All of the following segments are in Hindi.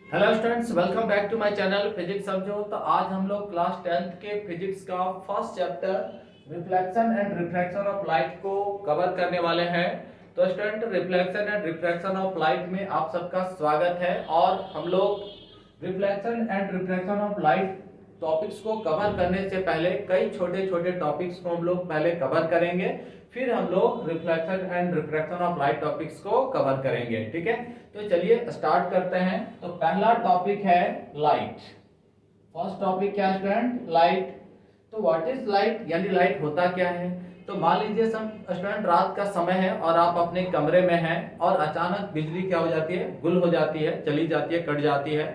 Hello students, welcome back to my channel physics समझो। तो आज हम लोग क्लास 10th के फिजिक्स का first chapter reflection and refraction of light को कवर करने वाले हैं। तो student, reflection and refraction of light में आप सबका स्वागत है। और हम लोग reflection and refraction of light topics को कवर करने से पहले कई छोटे छोटे टॉपिक्स को हम लोग पहले कवर करेंगे, फिर हम लोग reflection and refraction of light topics को कवर करेंगे। ठीक है, तो चलिए स्टार्ट करते हैं। तो पहला टॉपिक है लाइट। फर्स्ट टॉपिक क्या है स्टूडेंट? लाइट। तो व्हाट इज लाइट, यानी लाइट होता क्या है? तो मान लीजिए स्टूडेंट, रात का समय है और आप अपने कमरे में हैं और अचानक बिजली क्या हो जाती है? गुल हो जाती है, चली जाती है, कट जाती है।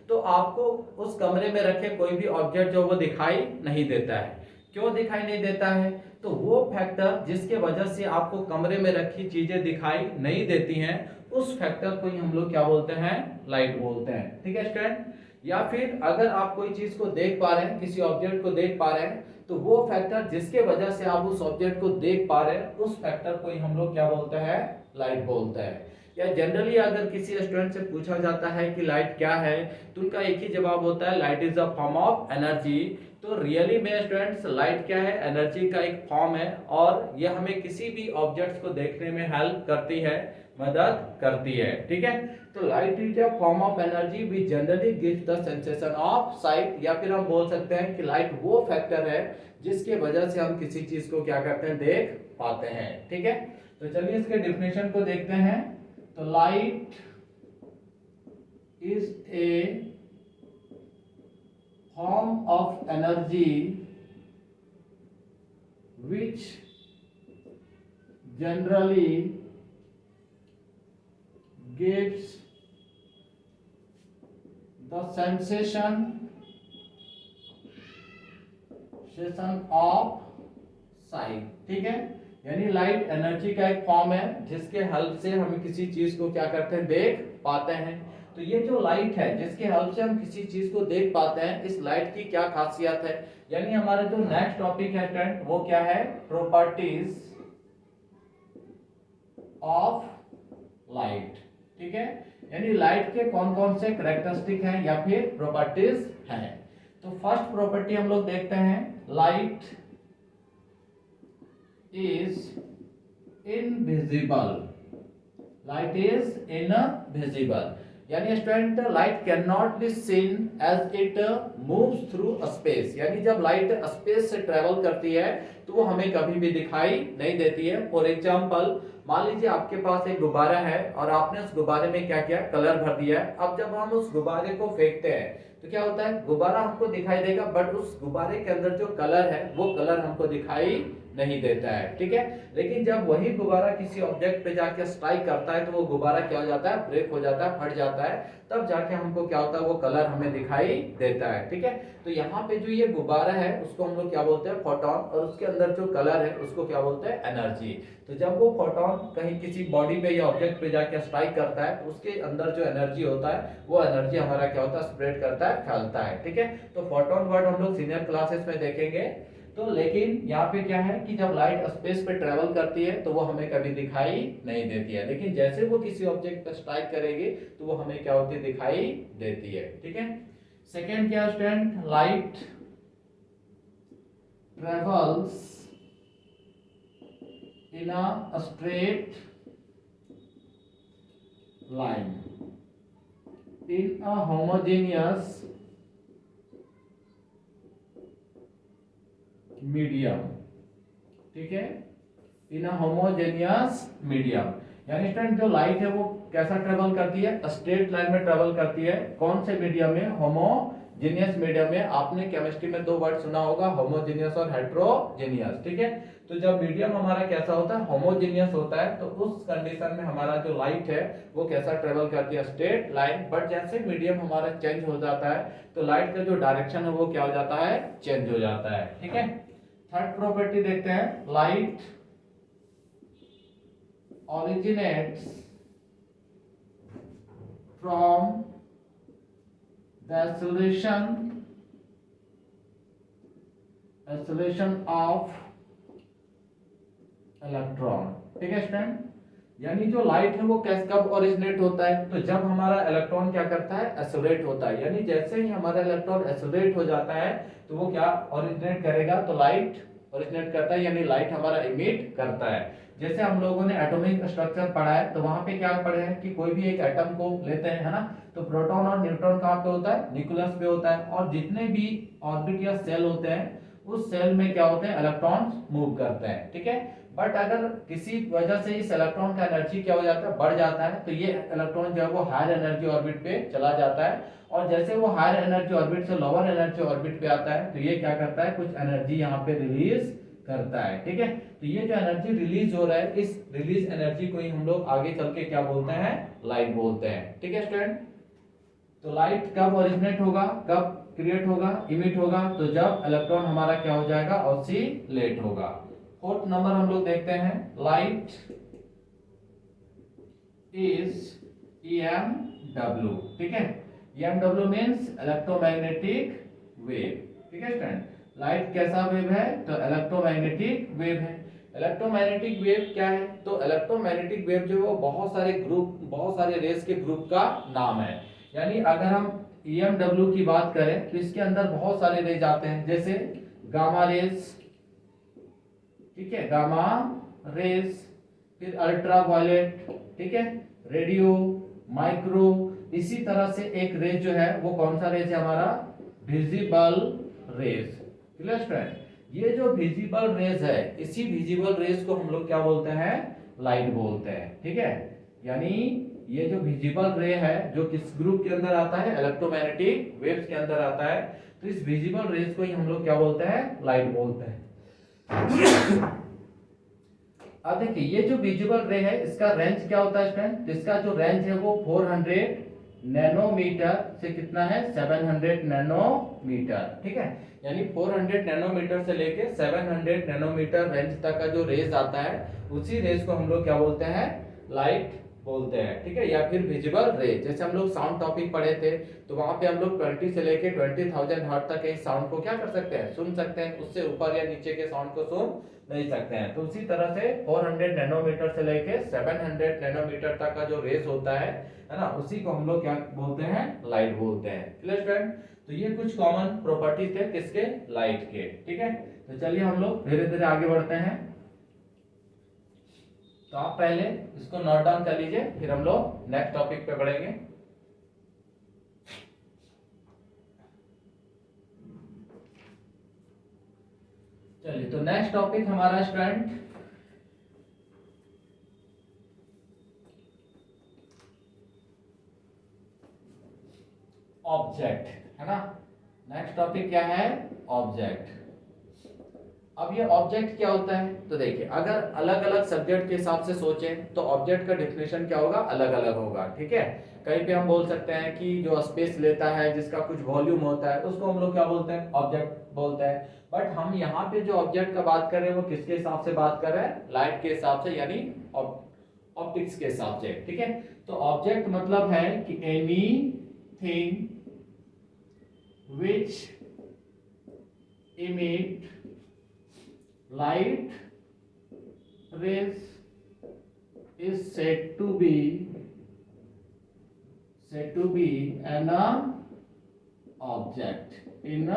तो आपको उस कमरे में रखे कोई भी ऑब्जेक्ट जो वो दिखाई नहीं देता है। क्यों दिखाई नहीं देता है? तो वो फैक्टर जिसके वजह से आपको कमरे में रखी चीजें दिखाई नहीं देती हैं, उस फैक्टर को ही हम लोग क्या बोलते हैं? लाइट बोलते हैं। ठीक है स्टूडेंट। या फिर अगर आप कोई चीज को देख पा रहे हैं, किसी ऑब्जेक्ट को देख पा रहे हैं, तो वो फैक्टर जिसके वजह से आप उस ऑब्जेक्ट को देख पा रहे हैं, उस फैक्टर को ही हम लोग क्या बोलते हैं? लाइट बोलते हैं। या जनरली अगर किसी स्टूडेंट से पूछा जाता है कि लाइट क्या है, तो उनका एक ही जवाब होता है, light is a form of energy. तो रियली में स्टूडेंट्स, लाइट क्या है? एनर्जी का एक फॉर्म है, और यह हमें किसी भी ऑब्जेक्ट्स को देखने में हेल्प करती है, मदद करती है। ठीक है, तो light is a form of energy we generally gives the sensation of sight. या फिर हम बोल सकते हैं कि लाइट वो फैक्टर है जिसके वजह से हम किसी चीज को क्या करते हैं? देख पाते हैं। ठीक है, तो चलिए इसके डिफिनेशन को देखते हैं। तो light is a form of energy which generally gives the sensation of sight। ठीक है, यानी लाइट एनर्जी का एक फॉर्म है जिसके हेल्प से हम किसी चीज को क्या करते हैं? देख पाते हैं। तो ये जो लाइट है जिसके हेल्प से हम किसी चीज को देख पाते हैं, इस लाइट की क्या खासियत है? यानी हमारा जो नेक्स्ट टॉपिक है स्टूडेंट, वो क्या है? Properties of light. ठीक है, यानी लाइट के कौन कौन से कैरेक्टरिस्टिक हैं या फिर प्रॉपर्टीज हैं। तो फर्स्ट प्रॉपर्टी हम लोग देखते हैं, light is invisible. Light is invisible, यानी student, light can not be seen as it moves through space. यानी जब लाइट स्पेस से ट्रेवल करती है तो वो हमें कभी भी दिखाई नहीं देती है। फॉर एग्जांपल, मान लीजिए आपके पास एक गुब्बारा है और आपने उस गुब्बारे में क्या किया? कलर भर दिया है। अब जब हम उस गुब्बारे को फेंकते हैं तो क्या होता है? गुब्बारा हमको दिखाई देगा, बट उस गुब्बारे के अंदर जो कलर है वो कलर हमको दिखाई नहीं देता है। ठीक है, लेकिन जब वही गुब्बारा किसी ऑब्जेक्ट पे जाके स्ट्राइक करता है तो वो गुब्बारा क्या हो जाता है? ब्रेक हो जाता है, फट जाता है, तब जाके हमको क्या होता है? वो कलर हमें दिखाई देता है। ठीक है, तो यहाँ पे जो ये गुब्बारा है उसको हम लोग क्या बोलते हैं? फोटोन। और उसके अंदर जो कलर है उसको क्या बोलते हैं? एनर्जी। तो जब वो फोटोन कहीं किसी बॉडी पे या ऑब्जेक्ट पे जाके स्ट्राइक करता है तो उसके अंदर जो एनर्जी होता है, वो एनर्जी हमारा क्या होता है? स्प्रेड करता है, फैलता है। ठीक है, तो फोटोन वर्ड हम लोग सीनियर क्लासेस में देखेंगे। तो लेकिन यहाँ पे क्या है कि जब लाइट स्पेस पे ट्रेवल करती है तो वो हमें कभी दिखाई नहीं देती है, लेकिन जैसे वो किसी ऑब्जेक्ट पर स्ट्राइक करेगी तो वो हमें क्या होती है? दिखाई देती है। ठीक है, सेकेंड क्या student? Light travels in a straight line in a homogeneous medium. ठीक है, इन अ होमोजेनियस मीडियम, यानी स्टूडेंट जो लाइट है वो कैसा ट्रेवल करती है? स्ट्रेट लाइन में ट्रेवल करती है। कौन से मीडियम में? होमोजेनियस मीडियम में। आपने केमिस्ट्री में दो वर्ड सुना होगा, होमोजेनियस और हेट्रोजेनियस। ठीक है, तो जब मीडियम हमारा कैसा होता है? होमोजेनियस होता है, तो उस कंडीशन में हमारा जो लाइट है वो कैसा ट्रेवल करती है? Straight line. बट जैसे मीडियम हमारा चेंज हो जाता है तो लाइट का जो डायरेक्शन है वो क्या हो जाता है? चेंज हो जाता है। ठीक है, थर्ड प्रॉपर्टी देखते हैं, light originates from the acceleration of electron। ठीक है स्टूडेंट, यानी जो लाइट है वो कैसे कब ओरिजिनेट होता है, तो जब हमारा इलेक्ट्रॉन क्या करता है, एक्सेलरेट होता है। यानी जैसे ही हमारा इलेक्ट्रॉन एक्सेलरेट हो जाता है तो वो क्या ओरिजिनेट करेगा, तो लाइट ओरिजिनेट करता है, यानी लाइट हमारा इमिट करता है। जैसे हम लोगों ने एटॉमिक स्ट्रक्चर पढ़ा है, तो वहां पे क्या पढ़े हैं कि कोई भी एक एटम को लेते हैं, है ना, तो प्रोटॉन और न्यूट्रॉन कहाँ पे होता है, न्यूक्लियस पे होता है, और जितने भी ऑर्बिट या सेल होते हैं उस सेल में क्या होते हैं, इलेक्ट्रॉन्स मूव करते हैं, ठीक है। बट अगर किसी वजह से इस इलेक्ट्रॉन का एनर्जी क्या हो जाता है, बढ़ जाता है, तो ये इलेक्ट्रॉन जो है वो हायर एनर्जी ऑर्बिट पे चला जाता है, और जैसे वो हायर एनर्जी ऑर्बिट से लोअर एनर्जी ऑर्बिट पे आता है तो ये क्या करता है, कुछ एनर्जी यहाँ पे रिलीज करता है, ठीक है। तो ये जो एनर्जी रिलीज हो रहा है, इस रिलीज एनर्जी को ही हम लोग आगे चल के क्या बोलते हैं, लाइट बोलते हैं, ठीक है स्टूडेंट। तो लाइट कब ओरिजिनेट होगा, कब क्रिएट होगा, इमिट होगा, तो जब इलेक्ट्रॉन हमारा क्या हो जाएगा, ऑसिलेट होगा। फोर्थ नंबर हम लोग देखते हैं, लाइट इज EMW, ठीक है। EMW मींस इलेक्ट्रोमैग्नेटिक वेव, ठीक है स्टूडेंट। लाइट कैसा वेव है, तो इलेक्ट्रोमैग्नेटिक वेव है। इलेक्ट्रोमैग्नेटिक वेव क्या है, तो इलेक्ट्रोमैग्नेटिक वेव जो है बहुत सारे ग्रुप, बहुत सारे रेस के ग्रुप का नाम है। यानी अगर हम EMW की बात करें तो इसके अंदर बहुत सारे रेज आते हैं, जैसे गामा रेज, ठीक है, गामा रेज, फिर अल्ट्रा वायलेट, ठीक है, रेडियो, माइक्रो। इसी तरह से एक रेज जो है वो कौन सा रेज है हमारा, विजिबल रेज, क्लियर स्टूडेंट। ये जो विजिबल रेज है, इसी विजिबल रेज को हम लोग क्या बोलते हैं, लाइट बोलते हैं, ठीक है। यानी ये जो विजिबल रे है जो किस ग्रुप के अंदर आता है, इलेक्ट्रोमैग्नेटिक वेव्स के अंदर आता है, तो इस विजिबल रेज को ही हम लोग क्या बोलते हैं, लाइट बोलते हैं। अब देखिए ये जो विजिबल रे है इसका रेंज क्या होता है स्टूडेंट, तो इसका जो रेंज है वो 400 नैनोमीटर से कितना है, 700 नैनोमीटर, ठीक है। यानी 400 नैनोमीटर से लेके 700 नैनोमीटर रेंज तक का जो रेज आता है, उसी रेज को हम लोग क्या बोलते हैं, लाइट बोलते हैं, ठीक है, या फिर विजिबल रे। जैसे हम लोग साउंड टॉपिक पढ़े थे, तो वहां पे हम लोग 20 से लेके 20,000 हर्ट्ज तक के साउंड को क्या कर सकते हैं, सुन सकते हैं, उससे ऊपर या नीचे के साउंड को सुन नहीं सकते हैं। तो उसी तरह से 400 नैनोमीटर से लेके 700 नैनोमीटर तक का जो रेस होता है ना, उसी को हम लोग क्या बोलते हैं, लाइट बोलते हैं, क्लियर स्टूडेंट। तो ये कुछ कॉमन प्रॉपर्टीज थे किसके, लाइट के, ठीक है। तो चलिए हम लोग धीरे धीरे आगे बढ़ते हैं। तो आप पहले इसको नोट डाउन कर लीजिए, फिर हम लोग नेक्स्ट टॉपिक पे बढ़ेंगे। चलिए, तो नेक्स्ट टॉपिक हमारा स्टूडेंट ऑब्जेक्ट है ना। नेक्स्ट टॉपिक क्या है, ऑब्जेक्ट। अब ये ऑब्जेक्ट क्या होता है, तो देखिए अगर अलग अलग सब्जेक्ट के हिसाब से सोचें तो ऑब्जेक्ट का डेफिनेशन क्या होगा, अलग अलग होगा, ठीक है। कहीं पे हम बोल सकते हैं कि जो स्पेस लेता है, जिसका कुछ वॉल्यूम होता है, उसको हम लोग क्या बोलते हैं, ऑब्जेक्ट बोलते हैं। बट हम यहाँ पे जो ऑब्जेक्ट का बात कर रहे हैं वो किसके हिसाब से बात कर रहे हैं, लाइट के हिसाब से, यानी ऑप्टिक्स के हिसाब से, ठीक है। तो ऑब्जेक्ट मतलब है कि anything which emit light rays is said to be an object in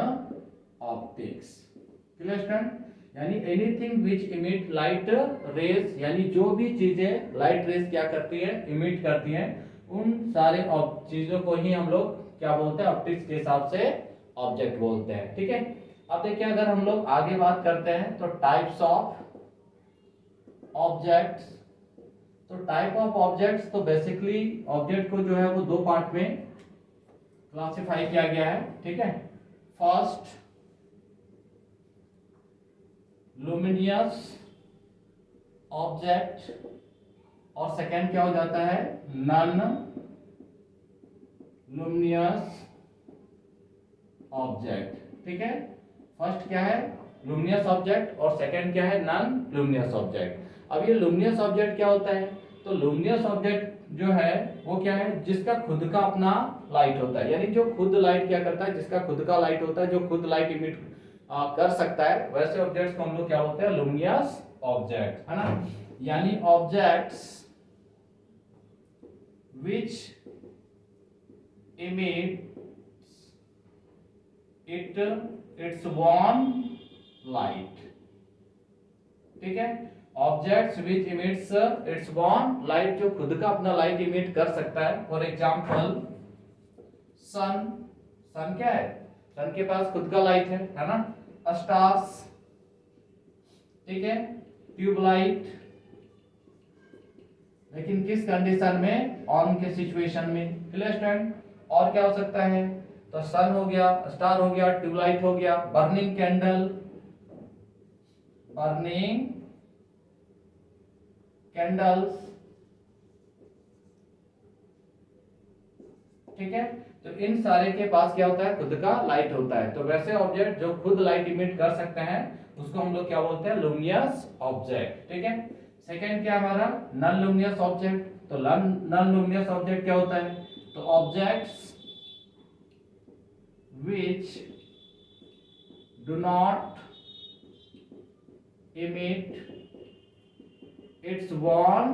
optics, clear student. यानी anything which emit light rays, यानी जो भी चीजें लाइट रेज क्या करती है, इमिट करती हैं, उन सारे चीजों को ही हम लोग क्या बोलते हैं, ऑप्टिक्स के हिसाब से ऑब्जेक्ट बोलते हैं, ठीक है। अब देखिए अगर हम लोग आगे बात करते हैं तो टाइप्स ऑफ ऑब्जेक्ट्स। तो टाइप ऑफ ऑब्जेक्ट्स, तो बेसिकली ऑब्जेक्ट को जो है वो दो पार्ट में क्लासिफाई किया गया है, ठीक है। फर्स्ट लुमिनियस ऑब्जेक्ट, और सेकेंड क्या हो जाता है, नॉन लुमिनियस ऑब्जेक्ट, ठीक है। फर्स्ट क्या है, लुमिनियस ऑब्जेक्ट, और सेकंड क्या है, नॉन लुमिनियस ऑब्जेक्ट। अब ये लुमिनियस ऑब्जेक्ट क्या होता है, तो लुमिनियस ऑब्जेक्ट जो है वो क्या है, जिसका खुद का अपना लाइट होता है, यानी जो खुद लाइट क्या करता है, जिसका खुद का लाइट होता है, जो खुद लाइट इमिट कर सकता है, वैसे ऑब्जेक्ट्स को हम लोग क्या बोलते हैं, लुमिनियस ऑब्जेक्ट, है ना। यानी objects which emits its own light, ठीक है। Objects which emits its own light, जो खुद का अपना लाइट इमिट कर सकता है। फॉर एग्जांपल सन, सन क्या है, सन के पास खुद का लाइट है ना। स्टार्स, ठीक है, ट्यूबलाइट, लेकिन किस कंडीशन में, ऑन के सिचुएशन में। Clear student. और क्या हो सकता है, तो सन हो गया, स्टार हो गया, ट्यूबलाइट हो गया, बर्निंग कैंडल, बर्निंग कैंडल्स, ठीक है। तो इन सारे के पास क्या होता है, खुद का लाइट होता है। तो वैसे ऑब्जेक्ट जो खुद लाइट इमिट कर सकते हैं उसको हम लोग क्या बोलते हैं, लुमिनस ऑब्जेक्ट, ठीक है। सेकंड क्या हमारा, नॉन लुमिनस ऑब्जेक्ट। तो नॉन लुमिनस ऑब्जेक्ट क्या होता है, तो objects which do not emit its own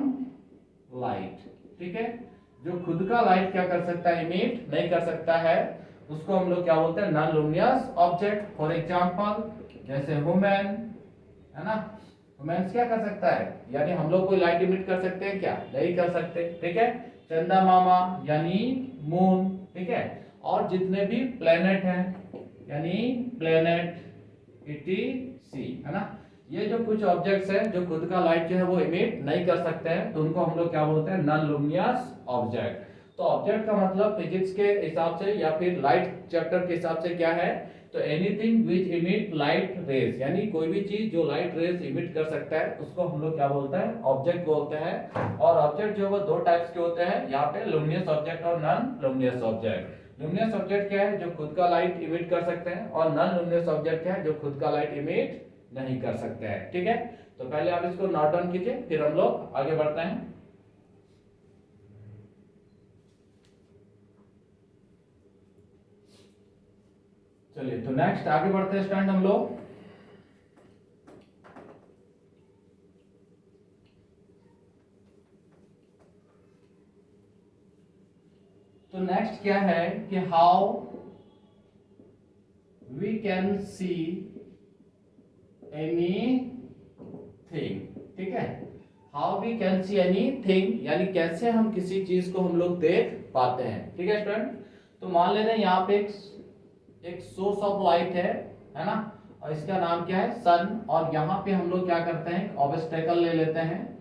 light, ठीक है। जो खुद का लाइट क्या कर सकता है, इमिट नहीं कर सकता है, उसको हम लोग क्या बोलते हैं, non luminous object. For example जैसे वुमेन है ना, वुमेन क्या कर सकता है, यानी हम लोग कोई लाइट इमिट कर सकते हैं क्या, नहीं कर सकते, ठीक है। चंदा मामा यानी मून, ठीक है। और जितने भी प्लेनेट हैं यानी प्लेनेट ईटीसी, है ना। ये जो कुछ ऑब्जेक्ट्स हैं जो खुद का लाइट जो है वो इमिट नहीं कर सकते हैं, तो उनको हम लोग क्या बोलते हैं, नॉन लुमिनस ऑब्जेक्ट। तो ऑब्जेक्ट का मतलब फिजिक्स के हिसाब से या फिर लाइट चैप्टर के हिसाब से क्या है, तो anything which emit light rays, यानी कोई भी चीज जो लाइट रेज इमिट कर सकता है उसको हम लोग क्या बोलते हैं, ऑब्जेक्ट बोलते हैं। और ऑब्जेक्ट जो है वो दो टाइप्स के होते हैं यहाँ पे, लुमिनस ऑब्जेक्ट और non luminous object. Luminous object क्या है, जो खुद का लाइट इमिट कर सकते हैं, और नॉन लुमिनस ऑब्जेक्ट क्या है, जो खुद का लाइट इमिट नहीं कर सकते हैं, ठीक है। तो पहले आप इसको नोट डाउन कीजिए, फिर हम लोग आगे बढ़ते हैं। चलिए तो नेक्स्ट आगे बढ़ते हैं स्टूडेंट हम लोग। तो नेक्स्ट क्या है कि how we can see anything, ठीक है। How we can see anything यानी कैसे हम किसी चीज को हम लोग देख पाते हैं, ठीक है स्टूडेंट। तो मान लेते हैं यहाँ पे एक सोर्स ऑफ लाइट है ना, और इसका नाम क्या है, सन। और यहाँ पे हम लोग क्या करते हैं, ऑब्स्टेकल ले लेते हैं।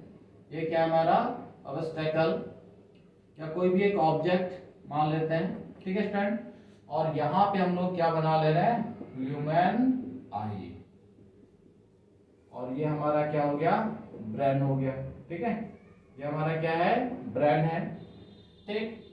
ये क्या हमारा ऑब्स्टेकल, या कोई भी एक ऑब्जेक्ट मान लेते हैं, ठीक है स्टूडेंट। और यहाँ पे हम लोग क्या बना ले रहे हैं, ह्यूमन आई। और ये हमारा क्या हो गया, ब्रेन हो गया, ठीक है। ये हमारा क्या है, ब्रेन है, ठीक।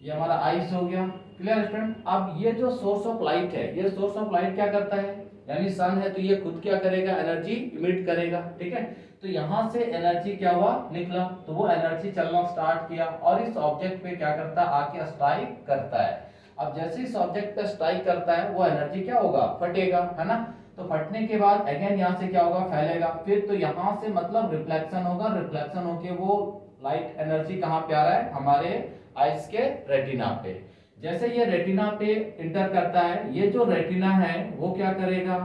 ये हमारा आइस हो गया। Clear student. अब ये जो सोर्स ऑफ लाइट है, ये सोर्स ऑफ लाइट क्या करता है, यानी सन है तो ये खुद क्या करेगा, एनर्जी इमिट करेगा, ठीक है। तो यहाँ से एनर्जी क्या हुआ, निकला, तो वो एनर्जी चलना स्टार्ट किया और इस ऑब्जेक्ट पे क्या करता है, आके स्ट्राइक करता है। अब जैसे इस ऑब्जेक्ट पे स्ट्राइक करता है वो एनर्जी क्या होगा, फटेगा, है ना। तो फटने के बाद अगेन यहाँ से क्या होगा, फैलेगा, फिर तो यहाँ से मतलब रिफ्लेक्शन होगा, रिफ्लेक्शन होके वो लाइट एनर्जी कहाँ पे आ रहा है, हमारे आइस के रेटिना पे। जैसे ये रेटिना पे इंटर करता है, ये जो रेटिना है वो क्या करेगा,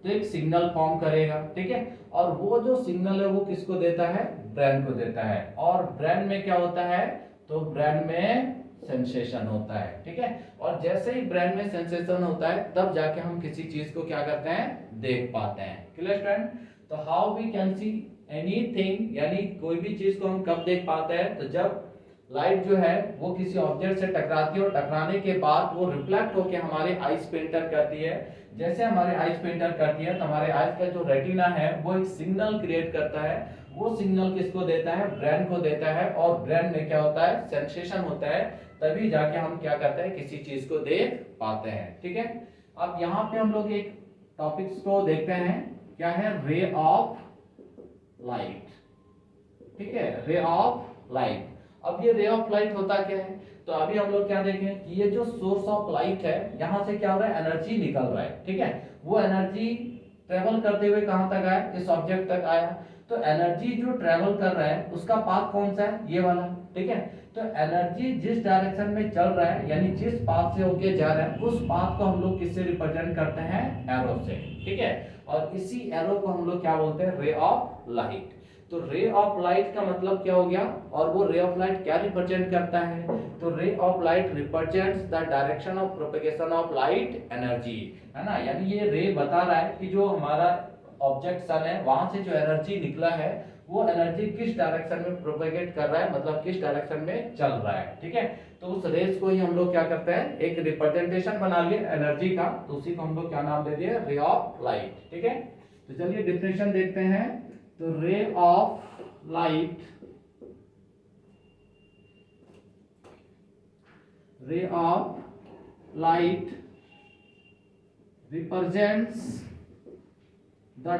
तो एक सिग्नल फॉर्म करेगा, ठीक है। और वो जो सिग्नल है वो किसको देता है, ब्रेन को देता है। और ब्रेन में क्या होता है, तो ब्रेन में सेंसेशन होता है, ठीक है। और जैसे ही ब्रेन में सेंसेशन होता है तब जाके हम किसी चीज को क्या करते हैं, देख पाते हैं। Clear student. तो how we can see anything यानी कोई भी चीज को हम कब देख पाते हैं, तो जब लाइट जो है वो किसी ऑब्जेक्ट से टकराती है और टकराने के बाद वो रिफ्लेक्ट होकर हमारे आइस पे इंटर करती है। जैसे हमारे आइस पे इंटर करती है तो हमारे आइस का जो रेटिना है वो एक सिग्नल क्रिएट करता है। वो सिग्नल किसको देता है, ब्रेन को देता है। और ब्रेन में क्या होता है, सेंसेशन होता है, तभी जाके हम क्या करते हैं, किसी चीज को देख पाते हैं, ठीक है। अब यहाँ पे हम लोग एक टॉपिक्स को देखते हैं, क्या है, रे ऑफ लाइट, ठीक है, रे ऑफ लाइट। अब ये रे ऑफ लाइट होता क्या है, तो अभी हम लोग क्या देखें कि ये जो सोर्स ऑफ लाइट है यहाँ से क्या हो रहा है, एनर्जी निकल रहा है, ठीक है। वो एनर्जी ट्रेवल करते हुए कहां तक आया, इस ऑब्जेक्ट तक आया। तो एनर्जी जो ट्रेवल कर रहा है उसका पाथ कौन सा है, ये वाला, ठीक है। तो एनर्जी जिस डायरेक्शन में चल रहा है यानी जिस पाथ से होके जा रहा है उस पाथ को हम लोग किससे रिप्रेजेंट करते हैं, एरो से, ठीक है। और इसी एरो को हम लोग क्या बोलते हैं, रे ऑफ लाइट। तो रे ऑफ लाइट का मतलब क्या हो गया, और वो रे ऑफ लाइट क्या रिप्रेजेंट करता है, तो ray of light represents the direction of propagation of light energy, है ना। यानी ये रे बता रहा है कि जो हमारा ऑब्जेक्ट सन है वहां से जो एनर्जी निकला है वो एनर्जी किस डायरेक्शन में प्रोपेगेट कर रहा है, मतलब किस डायरेक्शन में चल रहा है, ठीक है। तो उस रेस को ही हम लोग क्या करते हैं, एक रिप्रेजेंटेशन बना लिए एनर्जी का, तो उसी को हम लोग क्या नाम दे दिए, रे ऑफ लाइट, ठीक है। तो चलिए डिफिनेशन देखते हैं। तो ray of light, ray of light represents the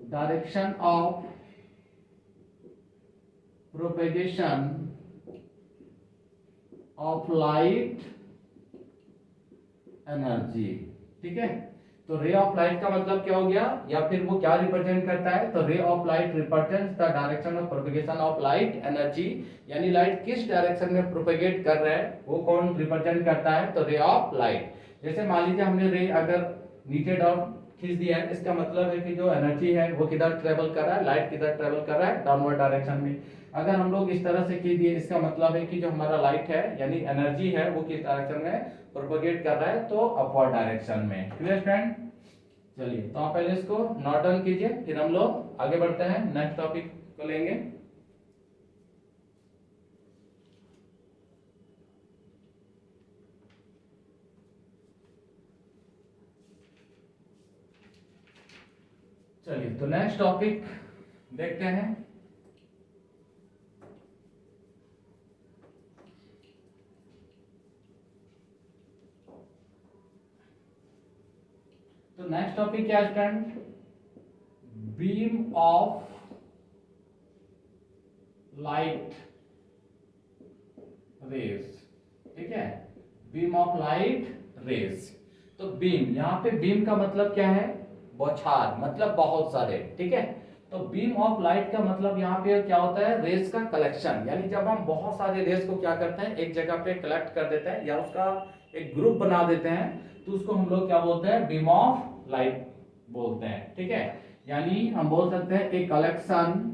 direction of propagation of light energy, ठीक है। तो रे ऑफ लाइट का मतलब क्या हो गया, या फिर वो क्या रिप्रेजेंट करता है, तो ray of light represents the direction of propagation of light energy, यानी लाइट किस डायरेक्शन में प्रोपेगेट कर रहा है वो कौन रिप्रेजेंट करता है, तो रे ऑफ लाइट। जैसे मान लीजिए हमने रे अगर नीचे डाउन खींच दिया है, इसका मतलब है कि जो एनर्जी है वो किधर ट्रेवल कर रहा है, लाइट किधर ट्रेवल कर रहा है, डाउनवर्ड डायरेक्शन में। अगर हम लोग इस तरह से खींच दिए, इसका मतलब है कि जो हमारा लाइट है यानी एनर्जी है वो किस डायरेक्शन में प्रोपेगेट कर रहा है, तो अपवर्ड डायरेक्शन में। क्लियर स्टूडेंट, चलिए तो आप पहले इसको नोट डाउन कीजिए, फिर हम लोग आगे बढ़ते हैं, नेक्स्ट टॉपिक को लेंगे। चलिए तो नेक्स्ट टॉपिक देखते हैं। तो नेक्स्ट टॉपिक क्या है, बीम ऑफ लाइट रेज, ठीक है, बीम ऑफ लाइट रेज। तो बीम, यहाँ पे बीम का मतलब क्या है, बौछार, मतलब बहुत सारे, ठीक है। तो बीम ऑफ लाइट का मतलब यहाँ पे क्या होता है, रेस का कलेक्शन, यानी जब हम बहुत सारे रेस को क्या करते हैं एक जगह पे कलेक्ट कर देते हैं या उसका एक ग्रुप बना देते हैं, तो उसको हम लोग क्या बोलते हैं, बीम ऑफ लाइट बोलते हैं, ठीक है। यानी हम बोल सकते हैं एक कलेक्शन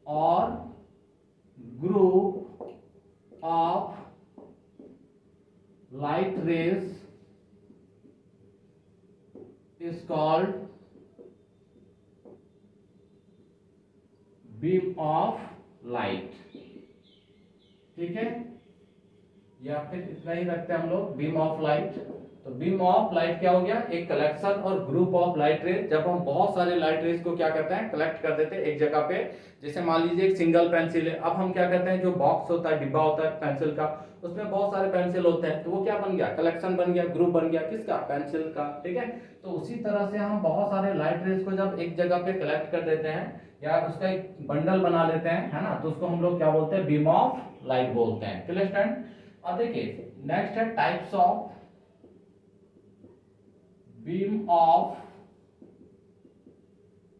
और group of light rays is called beam of light, ठीक है। या फिर इतना ही रखते हैं हम लोग, बीम ऑफ लाइट। तो बीम ऑफ लाइट क्या हो गया, एक कलेक्शन और ग्रुप ऑफ लाइट रेज, जब हम बहुत सारे लाइट रेज को क्या करते हैं, कलेक्ट कर देते हैं एक जगह पे। जैसे मान लीजिए एक सिंगल पेंसिल है, अब हम क्या करते हैं, जो बॉक्स होता है, डिब्बा होता है पेंसिल का, उसमें बहुत सारे पेंसिल होते हैं, तो वो क्या बन गया, कलेक्शन बन गया, ग्रुप बन गया, किसका, पेंसिल का, ठीक है। तो उसी तरह से हम बहुत सारे लाइट रेज को जब एक जगह पे कलेक्ट कर देते हैं या उसका एक बंडल बना लेते हैं, है ना, तो उसको हम लोग क्या बोलते हैं, बीम ऑफ लाइट बोलते हैं। Clear student. अब देखिए नेक्स्ट है types of beam of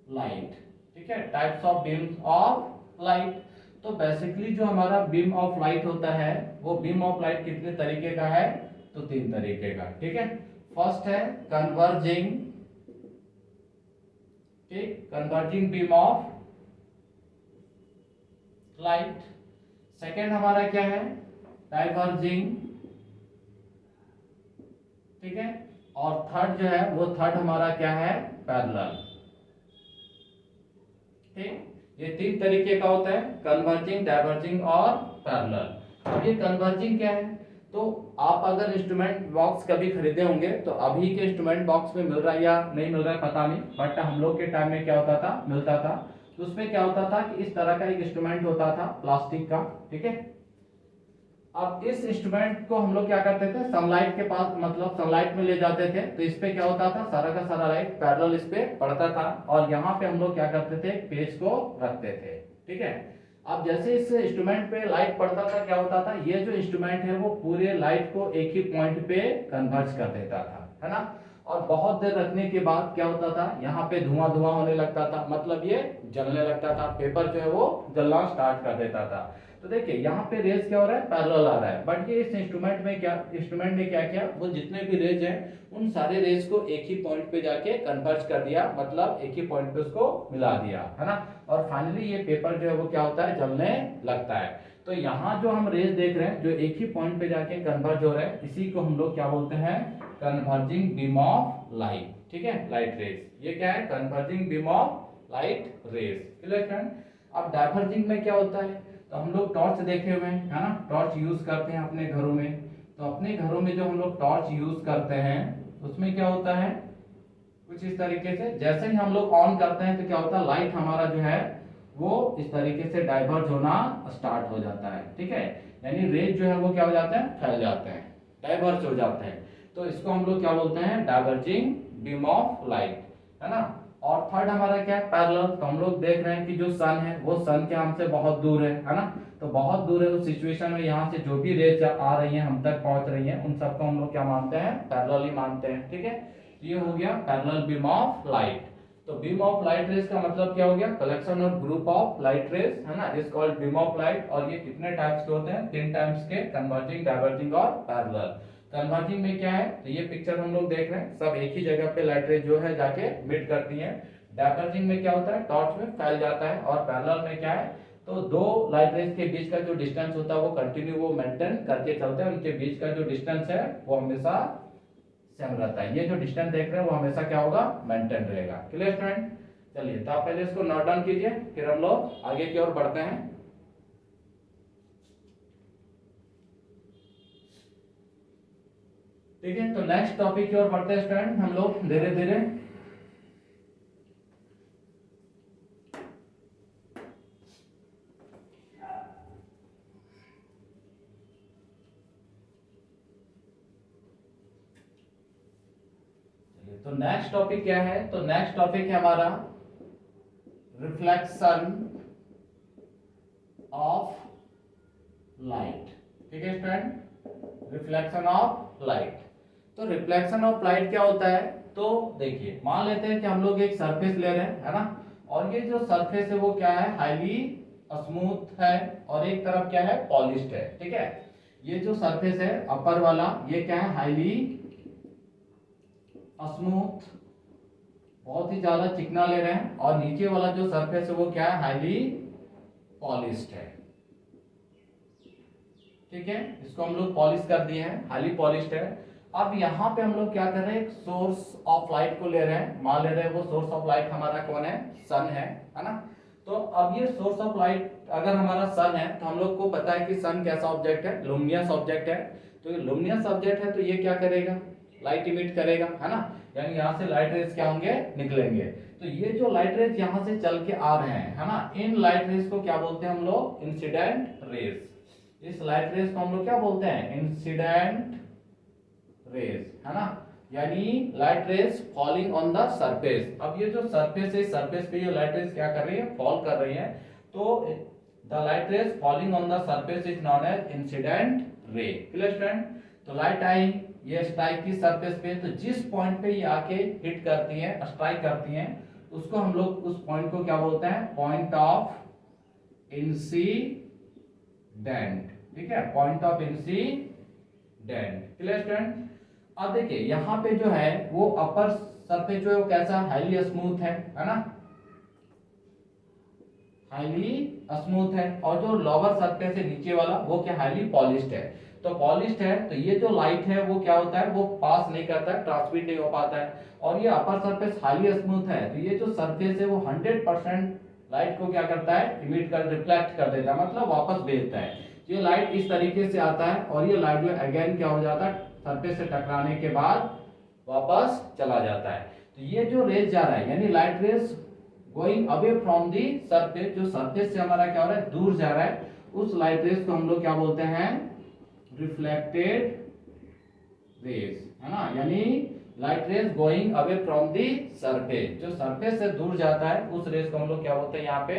light, ठीक है, types of beam of light. तो बेसिकली जो हमारा बीम ऑफ लाइट होता है वो बीम ऑफ लाइट कितने तरीके का है, तो 3 तरीके का, ठीक है। फर्स्ट है कन्वर्जिंग, ठीक, converging beam of light. Second हमारा क्या है, डाइवर्जिंग, ठीक है। और थर्ड जो है वो थर्ड हमारा क्या है, पैरेलल, ठीक। ये 3 तरीके का होता है, कन्वर्जिंग, डाइवर्जिंग और पैरेलल। अब ये कन्वर्जिंग क्या है, तो आप अगर इंस्ट्रूमेंट बॉक्स कभी खरीदे होंगे तो अभी के इंस्ट्रूमेंट बॉक्स में मिल रहा है या नहीं मिल रहा है पता नहीं, बट हम लोग के टाइम में क्या होता था, मिलता था। तो उसमें क्या होता था कि इस तरह का एक इंस्ट्रूमेंट होता था प्लास्टिक का, ठीक है। अब इस इंस्ट्रूमेंट को हम लोग क्या करते थे, सनलाइट के पास, मतलब सनलाइट में ले जाते थे, तो इस पे क्या होता था, सारा का सारा लाइट पैरेलल इस पे पड़ता था, और यहाँ पे हम लोग क्या करते थे, पेज को रखते थे, ठीक है। अब जैसे इस इंस्ट्रूमेंट पे लाइट पड़ता था, क्या होता था, ये जो इंस्ट्रूमेंट है वो पूरे लाइट को एक ही पॉइंट पे कन्वर्ज कर देता था, है ना। और बहुत देर रखने के बाद क्या होता था, यहाँ पे धुआं धुआं होने लगता था, मतलब ये जलने लगता था, पेपर जो है वो जलना स्टार्ट कर देता था। तो देखिए यहाँ पे रेज क्या हो रहा है, पैरेलल आ रहा है, बट ये इस इंस्ट्रूमेंट ने क्या किया, वो जितने भी रेज हैं उन सारे रेज को एक ही पॉइंट पे जाके कन्वर्ज कर दिया, मतलब एक ही पॉइंट पे उसको मिला दिया, है ना। और फाइनली ये पेपर जो है वो क्या होता है, जलने लगता है। तो यहाँ जो हम रेज देख रहे हैं जो एक ही पॉइंट पे जाके कन्वर्ज हो रहे हैं, इसी को हम लोग क्या बोलते हैं, कन्वर्जिंग बीम ऑफ लाइट। ठीक है, लाइट रेज, ये क्या है, converging beam of light rays. Clear friend. अब डाइवर्जिंग में क्या होता है, तो हम लोग टॉर्च देखे हुए हैं, है ना, टॉर्च यूज करते हैं अपने घरों में। तो अपने घरों में जो हम लोग टॉर्च यूज करते हैं उसमें क्या होता है, कुछ इस तरीके से, जैसे ही हम लोग ऑन करते हैं तो क्या होता है, लाइट हमारा जो है वो इस तरीके से डाइवर्ज होना स्टार्ट हो जाता है। ठीक है, यानी रेज जो है वो क्या हो जाते हैं, फैल जाते हैं, डाइवर्ज हो जाते हैं। तो इसको हम लोग क्या बोलते हैं, डाइवर्जिंग बीम ऑफ लाइट, है ना। और थर्ड हमारा क्या है, पैरेलल। तो हम लोग देख रहे हैं कि जो सन है वो सन के हमसे बहुत दूर है ना। तो बहुत दूर है, उस सिचुएशन में यहाँ से जो भी रेज आ रही हैं हम तक पहुंच रही हैं, उन सबको हम लोग क्या मानते हैं, पैरेलल ही मानते हैं। ठीक है, ये हो गया पैरेलल बीम ऑफ लाइट। तो बीम ऑफ लाइट रेज का मतलब क्या हो गया, कलेक्शन और ग्रुप ऑफ लाइट रेज, है ना, is called beam of light. और ये कितने टाइप्स के होते हैं, 3 टाइप्स के, कन्वर्जिंग, डाइवर्जिंग और पैरेलल। कन्वर्जिंग में क्या है, तो ये पिक्चर हम लोग देख रहे हैं, सब एक ही जगह पे लाइट रेज जो है जाके मीट करती हैं। डाइवर्जिंग में क्या होता है, टॉर्च में फैल जाता है। और पैरेलल में क्या है, तो दो लाइट रेज के बीच का जो डिस्टेंस होता है वो कंटिन्यू वो मेंटेन करके चलते हैं, उनके बीच का जो डिस्टेंस है वो हमेशा सेम रहता है। ये जो डिस्टेंस देख रहे हैं वो हमेशा क्या होगा, मेंटेन रहेगा। Clear student. चलिए, तो आप पहले इसको नोट डाउन कीजिए, फिर हम लोग आगे की ओर बढ़ते हैं। ठीक है, तो नेक्स्ट टॉपिक की ओर बढ़ते हैं स्टूडेंट हम लोग धीरे धीरे। तो नेक्स्ट टॉपिक क्या है, तो नेक्स्ट टॉपिक है हमारा रिफ्लेक्शन ऑफ लाइट। ठीक है स्टूडेंट, रिफ्लेक्शन ऑफ लाइट। तो रिफ्लेक्शन ऑफ लाइट क्या होता है, तो देखिए मान लेते हैं कि हम लोग एक सरफेस ले रहे हैं, है ना, और ये जो सरफेस है वो क्या है, हाईली स्मूथ है, और एक तरफ क्या है, पॉलिश्ड है। ठीक है, ये जो सरफेस है अपर वाला ये क्या है, हाईली स्मूथ, बहुत ही ज्यादा चिकना ले रहे हैं, और नीचे वाला जो सरफेस है वो क्या है, हाईली पॉलिश्ड है। ठीक है, इसको हम लोग पॉलिश कर दिए हैं, हाईली पॉलिश्ड है। अब यहाँ पे हम लोग क्या कर रहे हैं, एक सोर्स ऑफ लाइट को ले रहे हैं, मान ले रहे हैं वो सोर्स ऑफ लाइट हमारा कौन है, सन है ना। तो अब ये सोर्स ऑफ लाइट अगर हमारा सन है, तो हम लोग को पता है कि सन कैसा ऑब्जेक्ट है, लुमिनियस ऑब्जेक्ट है। तो ये लुमिनियस ऑब्जेक्ट है तो ये क्या करेगा, लाइट इमिट करेगा, है ना, यानी यहाँ से लाइट रेज क्या होंगे, निकलेंगे। तो ये जो लाइट रेज यहाँ से चल के आ रहे हैं, है ना, इन लाइट रेज को क्या बोलते हैं हम लोग, इंसिडेंट रेज। इस लाइट रेज को हम लोग क्या बोलते हैं, इंसिडेंट रेज, है ना, यानी light rays falling on the surface. अब ये जो सरफेस है, सरफेस पे ये लाइट रेज क्या कर रही है, फॉल कर रही है। तो the light rays falling on the surface is known as incident ray. Clear student. तो लाइट आई, ये स्ट्राइक की सरफेस पे, तो जिस पॉइंट पे ये आके हिट करती है, स्ट्राइक करती है, उसको हम लोग उस पॉइंट को क्या बोलते हैं, पॉइंट ऑफ इंसिडेंट। ठीक है, point of incident. Clear student. अब देखिए यहाँ पे जो है वो अपर सरफेस जो है वो कैसा, हाईली स्मूथ है ना, हाईली स्मूथ है। और जो लोअर सरफेस है नीचे वाला वो क्या, हाईली पॉलिश्ड है। तो पॉलिश्ड है तो ये जो लाइट है वो क्या होता है, वो पास नहीं करता है, ट्रांसमिट नहीं हो पाता है। और ये अपर सरफेस हाईली स्मूथ है, तो ये जो सरफेस है वो 100% लाइट को क्या करता है, इमिट कर, रिफ्लेक्ट कर देता है, मतलब वापस भेजता है। ये लाइट इस तरीके से आता है, और ये लाइट जो अगेन क्या हो जाता है, सरफेस से टकराने के बाद वापस चला जाता है। तो ये जो रेज जा रहा है, यानी light rays going away from the surface, जो सरफेस से हमारा क्या हो रहा है, दूर जा रहा है, उस लाइट रेज को हम लोग क्या बोलते हैं, रिफ्लेक्टेड रेज, है ना, यानी light rays going away from the surface, जो सरफेस से दूर जाता है उस रेज को हम लोग क्या बोलते हैं, यहाँ पे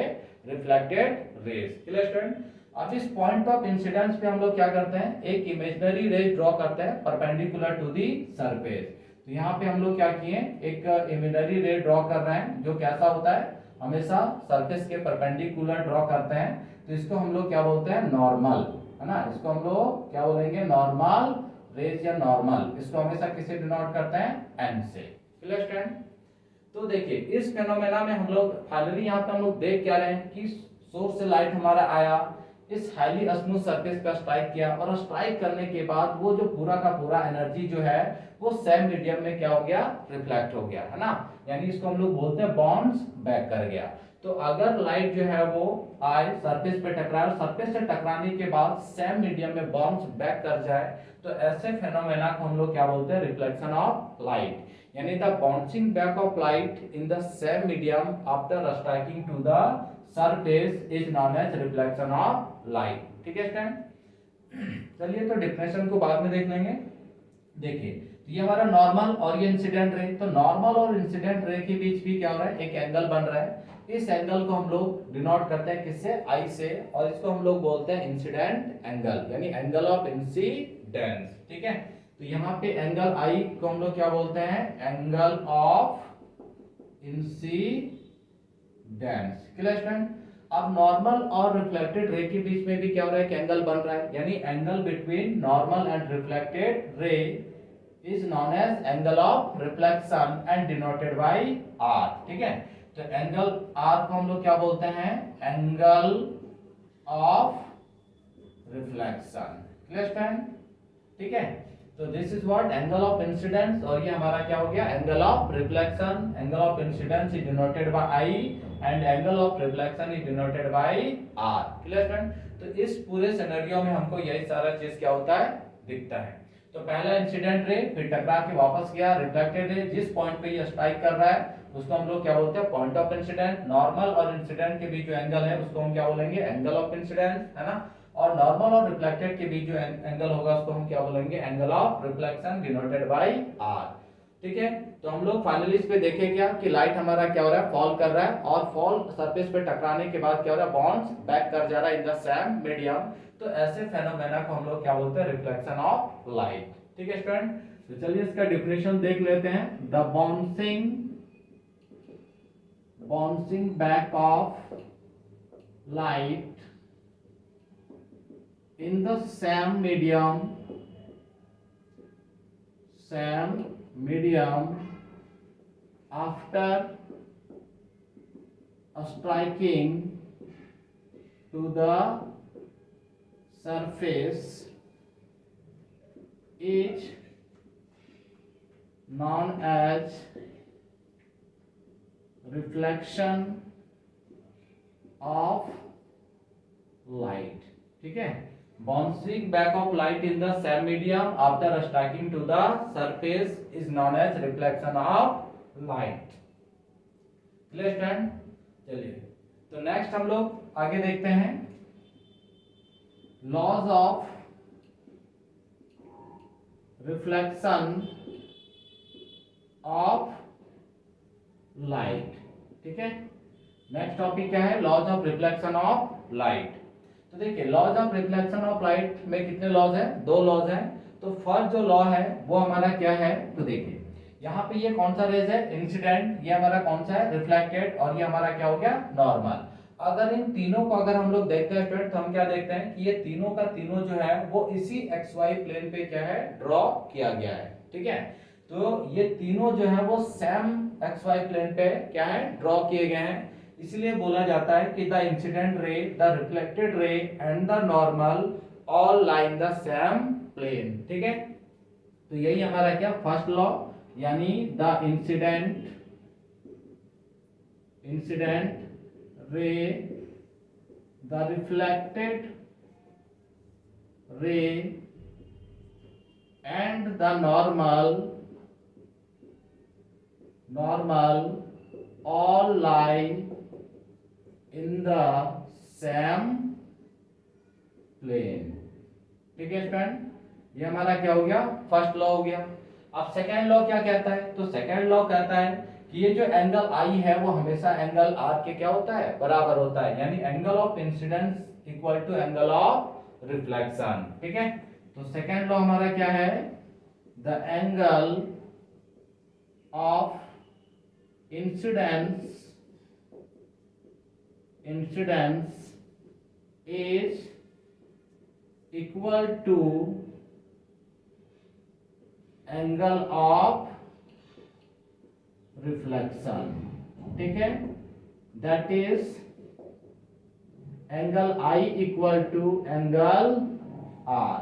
रिफ्लेक्टेड रेज। Clear student. अब इस पॉइंट ऑफ इंसिडेंस पे हम लोग क्या करते हैं, एक इमेजिनरी रेज ड्रॉ करते हैं परपेंडिकुलर टू दी सरफेस। तो यहाँ पे हम लोग क्या किए, एक इमेजिनरी रे ड्रॉ कर रहे हैं जो कैसा होता है, हमेशा सरफेस के परपेंडिकुलर ड्रॉ करते हैं। तो इसको हम लोग क्या बोलते हैं, नॉर्मल, है ना। इसको हम लोग क्या बोलेंगे, नॉर्मल रेज या नॉर्मल। इसको हमेशा किससे डिनोट करते हैं, एन से। Clear student. तो देखिए इस फेनोमेना में हम लोग फाइनली यहाँ पे हम लोग देख क्या रहे हैं कि सोर्स से लाइट हमारा आया, इस हाईली स्मूथ सरफेस पे स्ट्राइक किया, और स्ट्राइक करने के बाद वो जो पूरा का पूरा एनर्जी जो है वो सेम मीडियम में क्या हो गया, रिफ्लेक्ट हो गया, है ना। यानी इसको हम लोग बोलते हैं बाउंस बैक कर गया। तो अगर लाइट जो है वो आए सरफेस पे टकराए, सरफेस से टकराने के बाद सेम मीडियम में बाउंस बैक कर जाए, तो ऐसे फेनोमेना को हम लोग क्या बोलते हैं, रिफ्लेक्शन ऑफ लाइट। यानी the bouncing back of light in the same medium after striking to the surface is known as reflection of light. ठीक है स्टूडेंट। चलिए तो डिफिनेशन को बाद में देख लेंगे। देखिए तो ये हमारा नॉर्मल और ये इंसिडेंट रे, तो नॉर्मल और इंसिडेंट रे के बीच भी क्या हो रहा है, एक एंगल बन रहा है। इस एंगल को हम लोग डिनोट करते हैं किससे, आई से, और इसको हम लोग बोलते हैं इंसिडेंट एंगल, यानी एंगल ऑफ इंसिडेंस। ठीक है। तो यहाँ पे एंगल आई को हम लोग क्या बोलते हैं, angle of incidence. Clear student. अब नॉर्मल और रिफ्लेक्टेड रे के बीच में भी क्या हो रहा है, एक एंगल बन रहा है, यानी angle between normal and reflected ray is known as angle of reflection and denoted by R. ठीक है। तो एंगल आर को हम लोग क्या बोलते हैं, angle of reflection. Clear student. ठीक है। तो this is what angle of incidence, और ये हमारा क्या हो गया, angle of reflection. Angle of incidence is denoted by I and angle of reflection is denoted by R. Clear student. तो इस पूरे सिनेरियो में हमको यही सारा चीज क्या होता है, दिखता है। तो पहला इंसिडेंट रे, फिर टकरा के वापस गया, रिफ्लेक्टेड रे, जिस पॉइंट पे ये स्ट्राइक कर रहा है उसको हम लोग क्या बोलते हैं, पॉइंट ऑफ इंसिडेंट। नॉर्मल और इंसिडेंट के बीच जो एंगल है उसको हम क्या बोलेंगे, एंगल ऑफ इंसिडेंस, है ना। और नॉर्मल और रिफ्लेक्टेड के बीच जो एंगल होगा उसको हम क्या बोलेंगे, angle of reflection denoted by R. ठीक है। तो हम लोग फाइनली इस पे देखें क्या कि लाइट हमारा क्या हो रहा है, फॉल कर रहा है, और फॉल सरफेस पे टकराने के बाद क्या हो रहा है, बाउंस बैक कर जा रहा है इन द सेम मीडियम। तो ऐसे फेनोमेना को हम लोग क्या बोलते हैं, रिफ्लेक्शन ऑफ लाइट। ठीक है स्टूडेंट। तो चलिए इसका डिफिनेशन देख लेते हैं। The bouncing back of light in the same medium after striking to the surface is known as reflection of light। ठीक है। Bouncing back of light in the same medium after striking to the surface is known as reflection of light। Clear student. चलिए तो नेक्स्ट हम लोग आगे देखते हैं laws of reflection of light. ठीक है। नेक्स्ट टॉपिक क्या है, laws of reflection of light. तो देखिए laws of reflection of light में कितने लॉज हैं, दो लॉज हैं। तो फर्स्ट जो लॉ है वो हमारा क्या है, तो देखिए यहाँ पे ये कौन सा रेज है, इंसिडेंट, ये हमारा कौन सा है, रिफ्लेक्टेड, और ये हमारा क्या हो गया, नॉर्मल। अगर इन तीनों को अगर हम लोग देखते हैं स्टूडेंट, तो हम क्या देखते हैं कि ये तीनों का तीनों जो है वो इसी एक्स वाई प्लेन पे क्या है, ड्रॉ किया गया है। ठीक है। तो ये तीनों जो है वो सेम एक्स वाई प्लेन पे क्या है, ड्रॉ किए गए हैं। इसलिए बोला जाता है कि the incident ray, the reflected ray and the normal all lie in the same plane. ठीक है। तो यही हमारा क्या, फर्स्ट लॉ, यानी the incident ray, the reflected ray and the normal all lie in the same plane। ठीक है स्टूडेंट। ये हमारा क्या हो गया, फर्स्ट लॉ हो गया। अब सेकेंड लॉ क्या कहता है, तो सेकेंड लॉ कहता है कि ये जो एंगल आई है वो हमेशा एंगल आर के क्या होता है, बराबर होता है, यानी angle of incidence equal to angle of reflection. ठीक है। तो सेकेंड लॉ हमारा क्या है, the angle of incidence is equal to angle of reflection, ठीक है, that is angle I equal to angle R,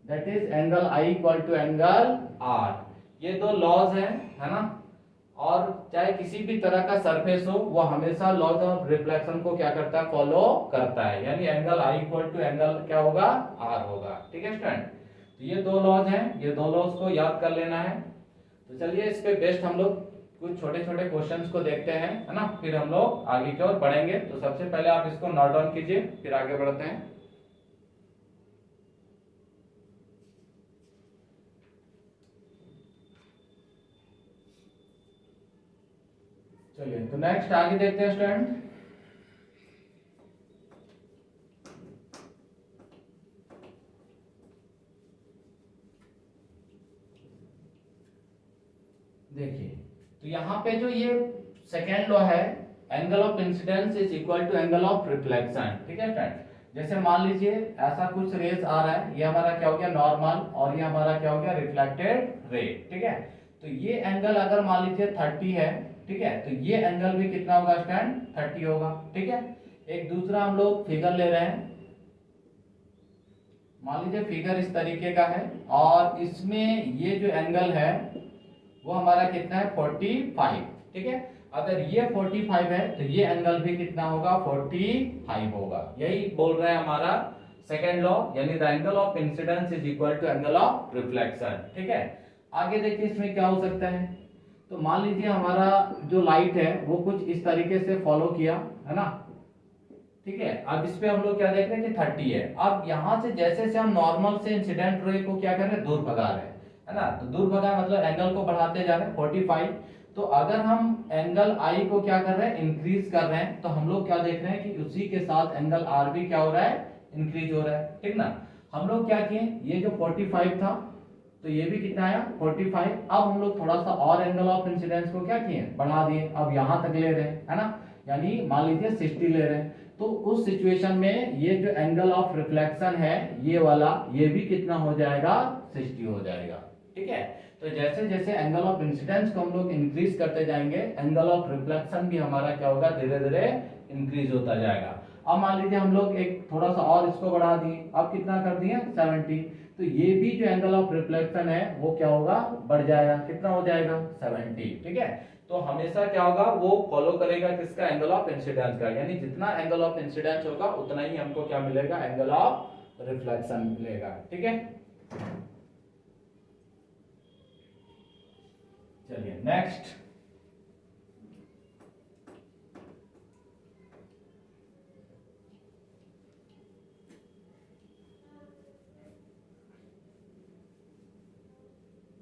that is angle I equal to angle R। ये दो लॉज है ना, और चाहे किसी भी तरह का सरफेस हो वो हमेशा लॉज ऑफ रिफ्लेक्शन को क्या करता है, फॉलो करता है, यानी angle I equal to angle क्या होगा, आर होगा, ठीक है स्टूडेंट। तो ये दो लॉज हैं, ये दो लॉज को याद कर लेना है। तो चलिए इस पे बेस्ट हम लोग कुछ छोटे छोटे क्वेश्चंस को देखते हैं, है ना, फिर हम लोग आगे की ओर बढ़ेंगे। तो सबसे पहले आप इसको नोट डाउन कीजिए, फिर आगे बढ़ते हैं। चलिए तो नेक्स्ट आगे देखते हैं स्टूडेंट। देखिए तो यहाँ पे जो ये सेकेंड लॉ है, angle of incidence is equal to angle of reflection, ठीक है फ्रेंड। जैसे मान लीजिए ऐसा कुछ रेज आ रहा है, ये हमारा क्या हो गया नॉर्मल, और ये हमारा क्या हो गया रिफ्लेक्टेड रे, ठीक है। तो ये एंगल अगर मान लीजिए 30 है, ठीक है, तो ये एंगल भी कितना होगा स्टूडेंट, 30 होगा, ठीक है। एक दूसरा हम लोग फिगर ले रहे हैं, मान लीजिए फिगर इस तरीके का है, और इसमें ये जो एंगल है वो हमारा कितना है 45, ठीक है। अगर ये 45 है तो ये एंगल भी कितना होगा 45 होगा। यही बोल रहा है हमारा सेकेंड लॉ, यानी the angle of incidence is equal to angle of reflection, ठीक है। आगे देखिए इसमें क्या हो सकता है। तो मान लीजिए हमारा जो लाइट है वो कुछ इस तरीके से फॉलो किया, है ना, ठीक है। अब इस पे हम लोग क्या देख रहे हैं कि 30 है। अब यहाँ से जैसे जैसे हम नॉर्मल से इंसिडेंट रे को क्या कर रहे हैं, दूर भगा रहे हैं, है ना। तो दूर भगा मतलब एंगल को बढ़ाते जा रहे हैं 45। तो अगर हम एंगल आई को क्या कर रहे हैं, इंक्रीज कर रहे हैं, तो हम लोग क्या देख रहे हैं कि उसी के साथ एंगल आर भी क्या हो रहा है, इंक्रीज हो रहा है, ठीक ना। हम लोग क्या किए, ये जो 45 था तो ये भी कितना आया 45। अब हम लोग थोड़ा सा और एंगल ऑफ इंसिडेंस को क्या किए, बढ़ा दिए, अब यहां तक ले रहे हैं, है ना, यानी मान लीजिए 60 ले रहे हैं। तो उस सिचुएशन में ये जो एंगल ऑफ रिफ्लेक्शन है ये वाला, ये भी कितना हो जाएगा 60 हो जाएगा, ठीक है। तो जैसे जैसे एंगल ऑफ इंसिडेंस को हम लोग इंक्रीज करते जाएंगे, एंगल ऑफ रिफ्लेक्शन भी हमारा क्या होगा, धीरे धीरे इंक्रीज होता जाएगा। अब मान लीजिए हम लोग एक थोड़ा सा और इसको बढ़ा दिए, अब कितना कर दिए 70। तो ये भी जो एंगल ऑफ रिफ्लेक्शन है वो क्या होगा, बढ़ जाएगा, कितना हो जाएगा 70, ठीक है। तो हमेशा क्या होगा, वो फॉलो करेगा किसका, एंगल ऑफ इंसिडेंस का, यानी जितना एंगल ऑफ इंसिडेंस होगा उतना ही हमको क्या मिलेगा, एंगल ऑफ रिफ्लेक्शन मिलेगा, ठीक है। चलिए नेक्स्ट।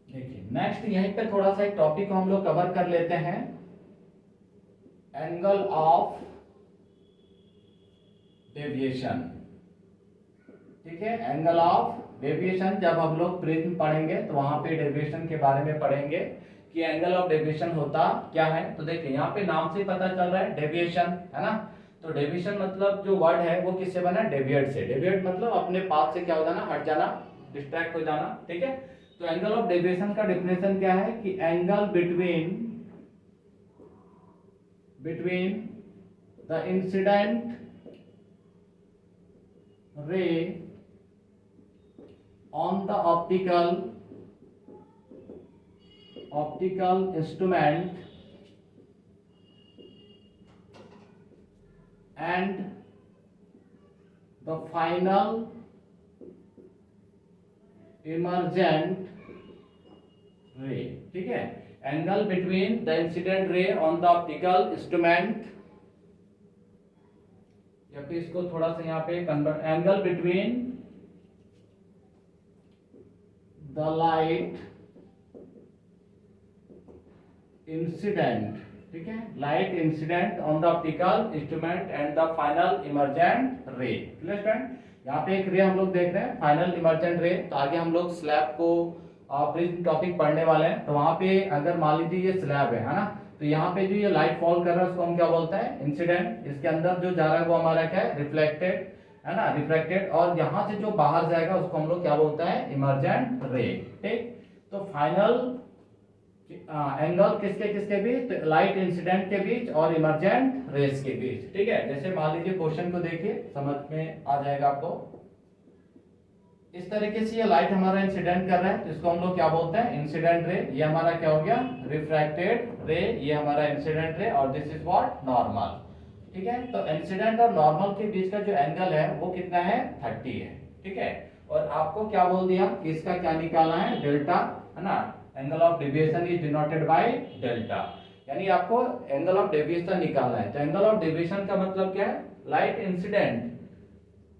देखिए नेक्स्ट यहीं पे थोड़ा सा एक टॉपिक को हम लोग कवर कर लेते हैं, एंगल ऑफ डेविएशन, ठीक है। एंगल ऑफ डेविएशन जब हम लोग प्रिज्म पढ़ेंगे तो वहां पे डेविएशन के बारे में पढ़ेंगे कि एंगल ऑफ डेविएशन होता क्या है। तो देखिए यहाँ पे नाम से पता चल रहा है डेविएशन, है ना। तो डेविएशन मतलब जो वर्ड है वो किससे बना है, डेविएट से। डेविएट मतलब अपने पाथ से क्या हो जाना, हट जाना, डिस्ट्रैक्ट हो जाना, ठीक है। तो एंगल ऑफ डेविएशन का डेफिनेशन क्या है कि एंगल बिटवीन द इंसिडेंट रे on the optical instrument and the final emergent ray, ठीक है। एंगल बिटवीन द इंसिडेंट रे ऑन द ऑप्टिकल इंस्ट्रूमेंट, या फिर इसको थोड़ा सा यहाँ पे convert, angle between the light incident, ठीक है, light incident on the optical instrument and the final emergent ray, clear student. यहाँ पे एक रे हम लोग देख रहे हैं, फाइनल इमर्जेंट रे। तो आगे हम लोग स्लैब को प्रिज्म टॉपिक पढ़ने वाले हैं, तो वहां पे अगर मान लीजिए ये स्लैब है ना, तो यहाँ पे जो ये लाइट फॉल कर रहा है उसको हम क्या बोलते हैं, इंसिडेंट। इसके अंदर जो जा रहा है वो हमारा क्या है, रिफ्लेक्टेड, है ना, रिफ्लेक्टेड। और यहाँ से जो बाहर जाएगा उसको हम लोग क्या बोलते हैं, इमर्जेंट रे। ठीक, तो फाइनल एंगल किसके किसके बीच, तो लाइट इंसिडेंट के बीच और इमर्जेंट रेस के बीच। ठीक है, जैसे मान लीजिए क्वेश्चन को देखिए, समझ में आ जाएगा आपको। इस तरीके से ये लाइट हमारा इंसिडेंट कर रहा है, तो इसको हम लोग क्या बोलते हैं, इंसिडेंट रे। ये हमारा क्या हो गया, रिफ्रैक्टेड रे, ये हमारा इंसिडेंट रे, और दिस इज व्हाट, नॉर्मल। ठीक है, तो इंसिडेंट और नॉर्मल के बीच का जो एंगल है वो कितना है, 30 है। ठीक है, और आपको क्या बोल दिया कि इसका क्या निकालना है, डेल्टा, है ना, angle of deviation is denoted by delta, यानी आपको एंगल ऑफ डेविएशन निकालना है। तो एंगल ऑफ डेविएशन का मतलब क्या है, light incident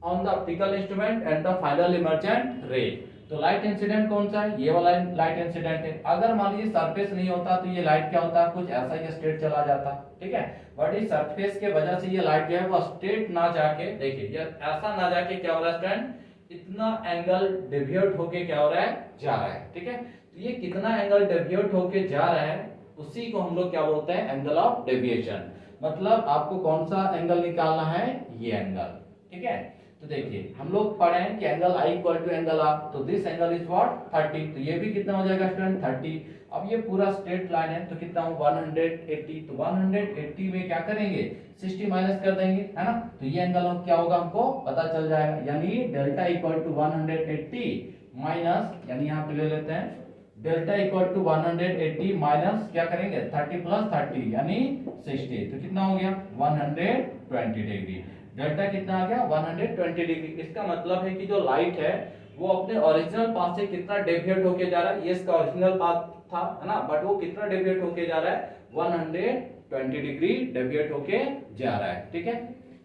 on the optical instrument and the final emergent रे। तो लाइट इंसिडेंट कौन सा है, ये वाला लाइट इंसिडेंट है। अगर मान लीजिए सरफेस नहीं होता तो ये लाइट क्या होता, कुछ ऐसा ही स्ट्रेट चला जाता। ठीक है, बट इस सरफेस के वजह से ये लाइट जो है वो स्ट्रेट ना जाके, देखिए ये ऐसा ना जाके क्या हो रहा है स्टूडेंट, इतना एंगल डेविएट होके क्या हो रहा है, जा रहा है। ठीक है, तो ये कितना एंगल डेविएट होके जा रहा है उसी को हम लोग क्या बोलते हैं, एंगल ऑफ डेविएशन। मतलब आपको कौन सा एंगल निकालना है, ये एंगल। ठीक है, तो देखिए हम लोग पढ़े हैं कि angle I equal to angle R, तो दिस एंगल इज व्हाट, 30। तो ये भी कितना हो जाएगा स्टूडेंट, 30। अब ये पूरा स्ट्रेट लाइन है तो कितना हो, 180। तो 180 में क्या करेंगे, 60 माइनस कर देंगे, है ना। तो ये एंगल क्या होगा हमको पता चल जाएगा, यानी डेल्टा इक्वल टू 180 माइनस, यानी यहाँ पे ले लेते हैं डेल्टा इक्वल टू 180 माइनस क्या करेंगे, 30 प्लस 30 यानी 60। तो कितना हो गया, 120 डिग्री। डेल्टा कितना आ गया, 120 डिग्री। इसका मतलब है कि जो लाइट है वो अपने ओरिजिनल पाथ से कितना डेविएट होके जा रहा है, ये इसका ओरिजिनल पाथ था, है ना, बट वो कितना डेविएट होके जा रहा है, 120 डिग्री डेविएट होके जा रहा है। ठीक है,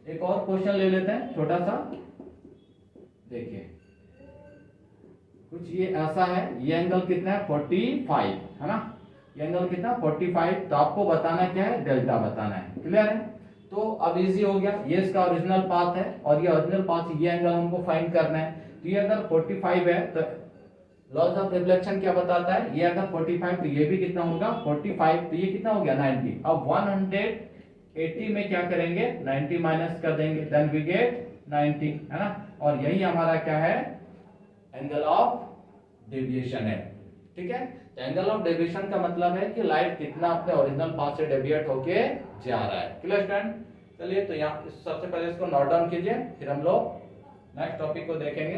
एक और क्वेश्चन ले लेते हैं छोटा सा। देखिए कुछ ये ऐसा है, ये एंगल कितना है, 45, है ना, ये एंगल कितना, 45। तो आपको बताना क्या है, डेल्टा बताना है। क्लियर है, तो अब इजी हो गया, ये इसका ओरिजिनल पाथ है और ये ओरिजिनल पाथ से ये एंगल हमको फाइंड करना है। तो ये अगर 45 है तो लॉस ऑफ रिफ्लेक्शन क्या बताता है, ये अगर 45 तो ये भी कितना होगा, 45। तो ये कितना हो गया, 90। अब 180 में क्या करेंगे, 90 माइनस कर देंगे, देन वी गेट 90, है ना। और यही हमारा क्या है, एंगल ऑफ डेविएशन है। ठीक है, एंगल ऑफ डेविएशन का मतलब है कि लाइट कितना अपने ओरिजिनल पाथ से डेविएट होके जा रहा है। क्लियर स्टूडेंट, चलिए तो यहाँ सबसे पहले इसको नोट डाउन कीजिए, फिर हम लोग नेक्स्ट टॉपिक को देखेंगे।